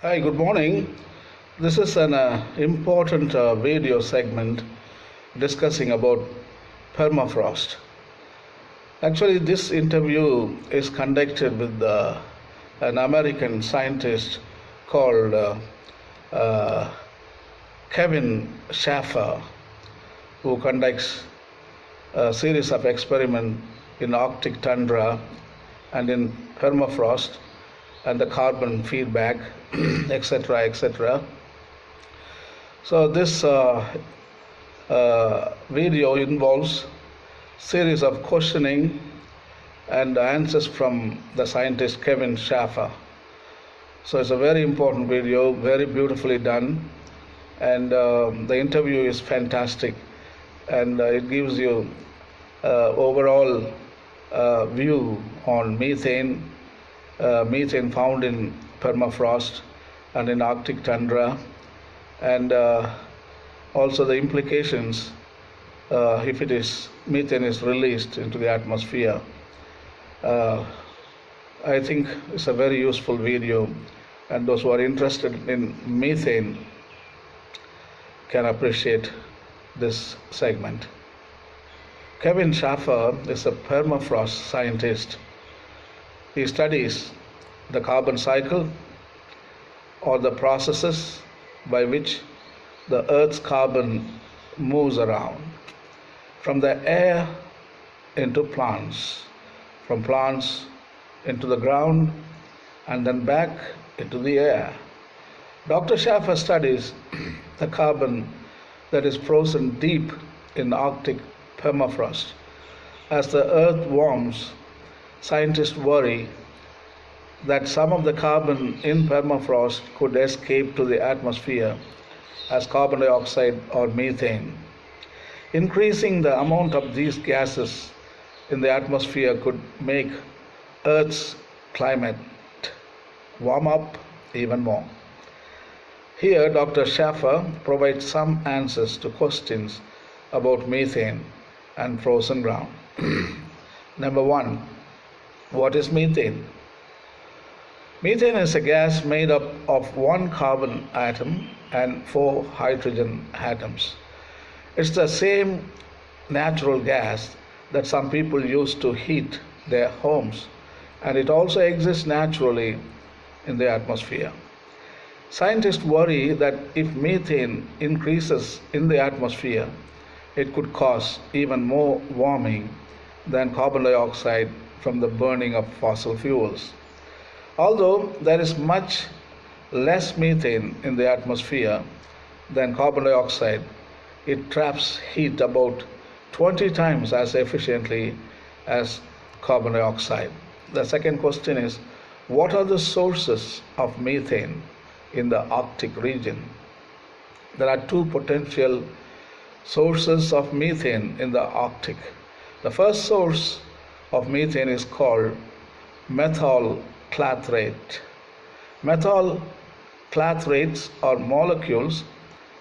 Hi, good morning. This is an important video segment discussing about permafrost. Actually, this interview is conducted with an American scientist called uh, Kevin Schaefer, who conducts a series of experiments in Arctic tundra and in permafrost and the carbon feedback, etc., etc. So this video involves series of questioning and answers from the scientist Kevin Schaefer. So it's a very important video, very beautifully done, and the interview is fantastic, and it gives you overall view on methane found in permafrost and in Arctic tundra, and also the implications if methane is released into the atmosphere. I think it's a very useful video, and those who are interested in methane can appreciate this segment. Kevin Schaefer is a permafrost scientist. He studies the carbon cycle, or the processes by which the Earth's carbon moves around from the air into plants, from plants into the ground, and then back into the air. Dr. Schaefer studies the carbon that is frozen deep in Arctic permafrost. As the Earth warms, scientists worry that some of the carbon in permafrost could escape to the atmosphere as carbon dioxide or methane. Increasing the amount of these gases in the atmosphere could make Earth's climate warm up even more. Here, Dr. Schaefer provides some answers to questions about methane and frozen ground. Number one, what is methane? Methane is a gas made up of one carbon atom and 4 hydrogen atoms. It's the same natural gas that some people use to heat their homes, and it also exists naturally in the atmosphere. Scientists worry that if methane increases in the atmosphere, it could cause even more warming than carbon dioxide from the burning of fossil fuels. Although there is much less methane in the atmosphere than carbon dioxide, it traps heat about 20 times as efficiently as carbon dioxide. The second question is, what are the sources of methane in the Arctic region? There are 2 potential sources of methane in the Arctic. The first source of methane is called methyl clathrate. Methyl clathrates are molecules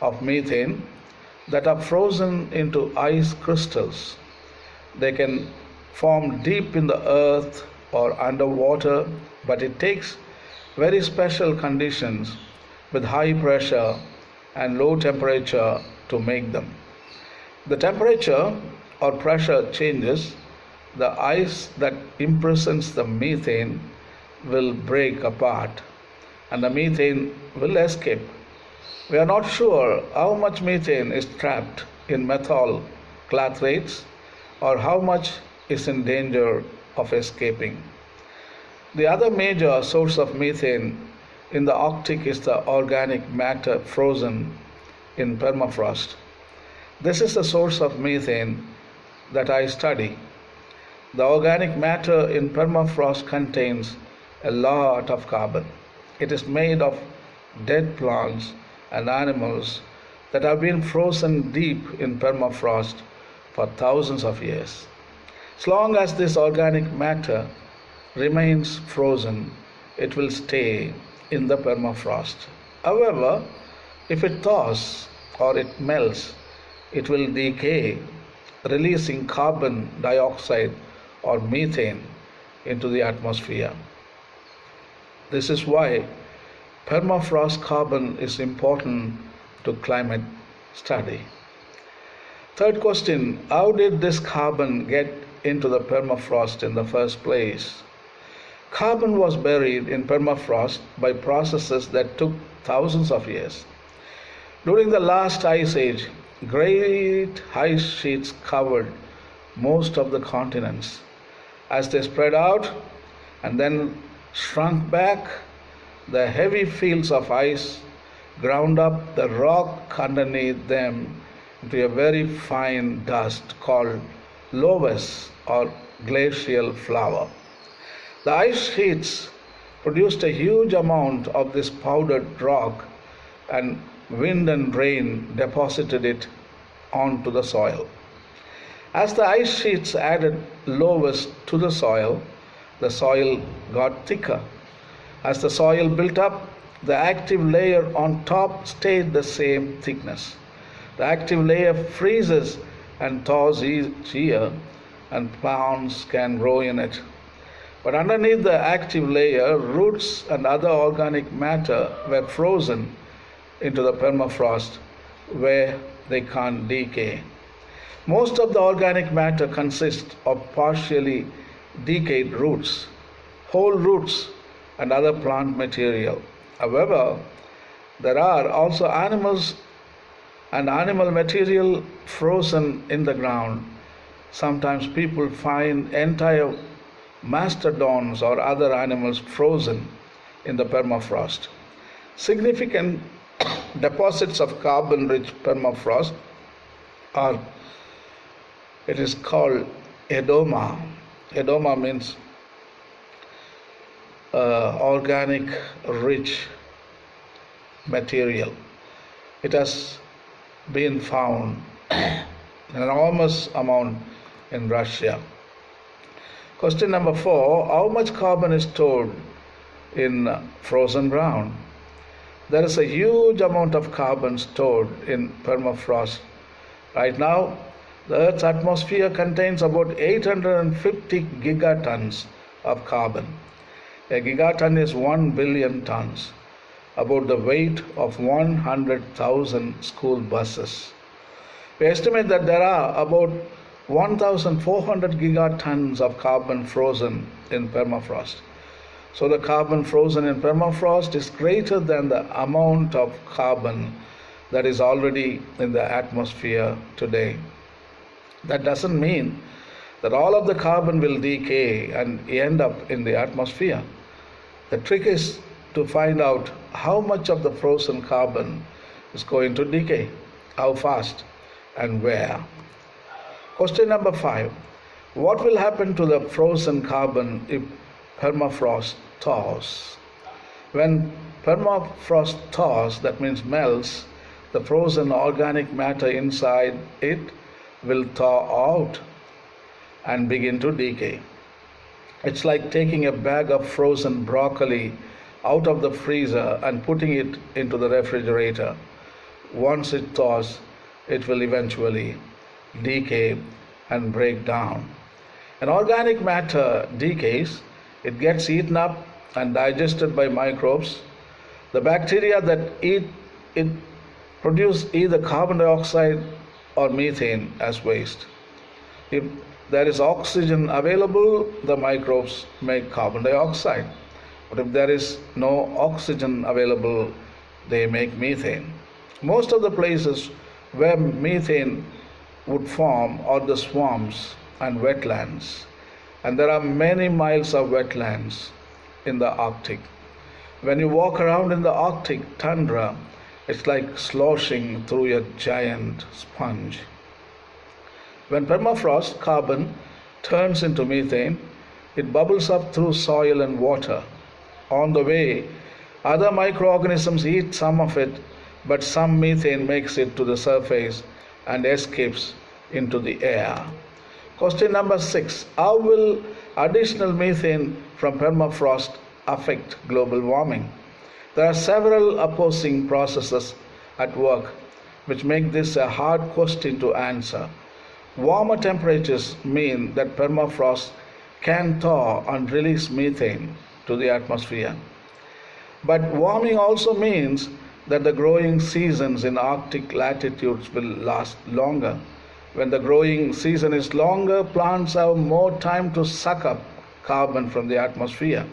of methane that are frozen into ice crystals. They can form deep in the earth or underwater, but it takes very special conditions with high pressure and low temperature to make them. The temperature or pressure changes, the ice that imprisons the methane will break apart and the methane will escape. We are not sure how much methane is trapped in methyl clathrates or how much is in danger of escaping. The other major source of methane in the Arctic is the organic matter frozen in permafrost. This is the source of methane that I study. The organic matter in permafrost contains a lot of carbon. It is made of dead plants and animals that have been frozen deep in permafrost for thousands of years. As long as this organic matter remains frozen, it will stay in the permafrost. However, if it thaws or it melts, it will decay, releasing carbon dioxide or methane into the atmosphere. This is why permafrost carbon is important to climate study. Third question, how did this carbon get into the permafrost in the first place? Carbon was buried in permafrost by processes that took thousands of years. During the last ice age, great ice sheets covered most of the continents. As they spread out and then shrunk back, the heavy fields of ice ground up the rock underneath them into a very fine dust called loess or glacial flour. The ice sheets produced a huge amount of this powdered rock, and wind and rain deposited it onto the soil. As the ice sheets added loess to the soil got thicker. As the soil built up, the active layer on top stayed the same thickness. The active layer freezes and thaws each year, and plants can grow in it. But underneath the active layer, roots and other organic matter were frozen into the permafrost where they can't decay. Most of the organic matter consists of partially decayed roots, whole roots, and other plant material. However, there are also animals and animal material frozen in the ground. Sometimes people find entire mastodons or other animals frozen in the permafrost. Significant deposits of carbon-rich permafrost are, it is called edoma. Edoma means organic rich material. It has been found an enormous amount in Russia. Question number 4, how much carbon is stored in frozen ground? There is a huge amount of carbon stored in permafrost. Right now, the Earth's atmosphere contains about 850 gigatons of carbon. A gigaton is 1 billion tons, about the weight of 100,000 school buses. We estimate that there are about 1,400 gigatons of carbon frozen in permafrost. So the carbon frozen in permafrost is greater than the amount of carbon that is already in the atmosphere today. That doesn't mean that all of the carbon will decay and end up in the atmosphere. The trick is to find out how much of the frozen carbon is going to decay, how fast, and where. Question number 5. What will happen to the frozen carbon if permafrost thaws? When permafrost thaws, that means melts, the frozen organic matter inside it will thaw out and begin to decay. It's like taking a bag of frozen broccoli out of the freezer and putting it into the refrigerator. Once it thaws, it will eventually decay and break down. An organic matter decays, it gets eaten up and digested by microbes. The bacteria that eat it produce either carbon dioxide or methane as waste. If there is oxygen available, the microbes make carbon dioxide. But if there is no oxygen available, they make methane. Most of the places where methane would form are the swamps and wetlands. And there are many miles of wetlands in the Arctic. When you walk around in the Arctic tundra, it's like sloshing through a giant sponge. When permafrost carbon turns into methane, it bubbles up through soil and water. On the way, other microorganisms eat some of it, but some methane makes it to the surface and escapes into the air. Question number 6. How will additional methane from permafrost affect global warming? There are several opposing processes at work which make this a hard question to answer. Warmer temperatures mean that permafrost can thaw and release methane to the atmosphere. But warming also means that the growing seasons in Arctic latitudes will last longer. When the growing season is longer, plants have more time to suck up carbon from the atmosphere.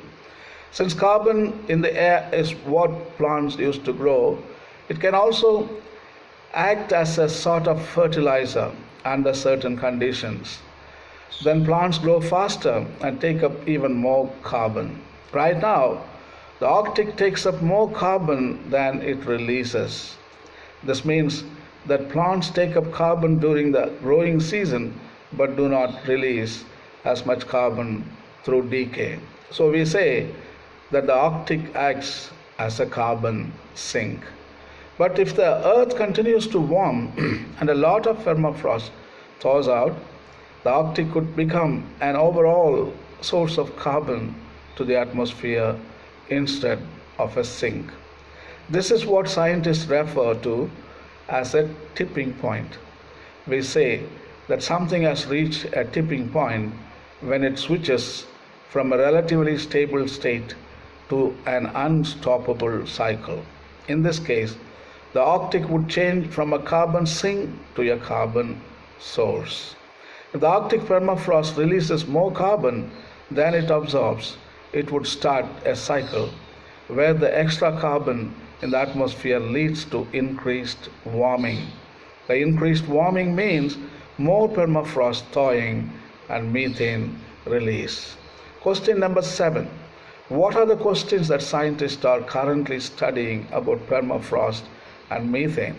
Since carbon in the air is what plants use to grow, it can also act as a sort of fertilizer under certain conditions. Then plants grow faster and take up even more carbon. Right now, the Arctic takes up more carbon than it releases. This means that plants take up carbon during the growing season but do not release as much carbon through decay. So we say that the Arctic acts as a carbon sink. But if the Earth continues to warm and a lot of permafrost thaws out, the Arctic could become an overall source of carbon to the atmosphere instead of a sink. This is what scientists refer to as a tipping point. We say that something has reached a tipping point when it switches from a relatively stable state to an unstoppable cycle. In this case, the Arctic would change from a carbon sink to a carbon source. If the Arctic permafrost releases more carbon than it absorbs, it would start a cycle where the extra carbon in the atmosphere leads to increased warming. The increased warming means more permafrost thawing and methane release. Question number 7. What are the questions that scientists are currently studying about permafrost and methane?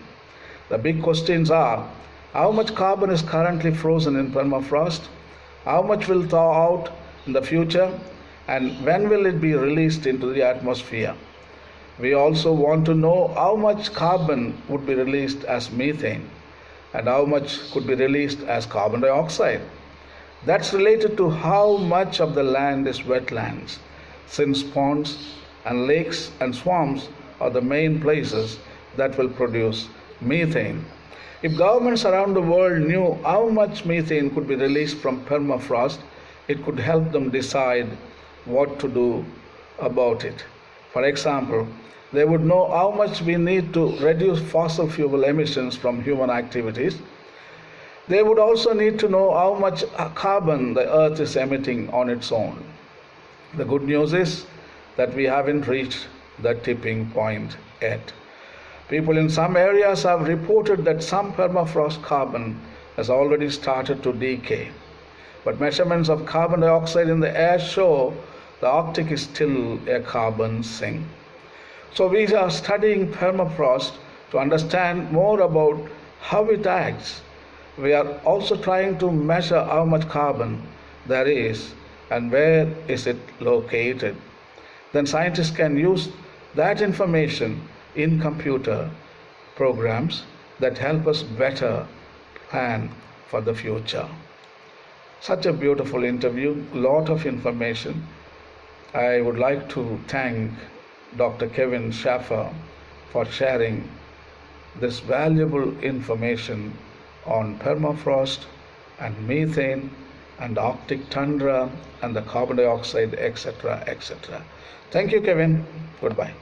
The big questions are: how much carbon is currently frozen in permafrost? How much will thaw out in the future? And when will it be released into the atmosphere? We also want to know how much carbon would be released as methane and how much could be released as carbon dioxide. That's related to how much of the land is wetlands, since ponds and lakes and swamps are the main places that will produce methane. If governments around the world knew how much methane could be released from permafrost, it could help them decide what to do about it. For example, they would know how much we need to reduce fossil fuel emissions from human activities. They would also need to know how much carbon the Earth is emitting on its own. The good news is that we haven't reached the tipping point yet. People in some areas have reported that some permafrost carbon has already started to decay. But measurements of carbon dioxide in the air show the Arctic is still a carbon sink. So we are studying permafrost to understand more about how it acts. We are also trying to measure how much carbon there is and where is it located. Then scientists can use that information in computer programs that help us better plan for the future. Such a beautiful interview, lot of information. I would like to thank Dr. Kevin Schaefer for sharing this valuable information on permafrost and methane and Arctic tundra and the carbon dioxide, etc., etc. Thank you, Kevin. Goodbye.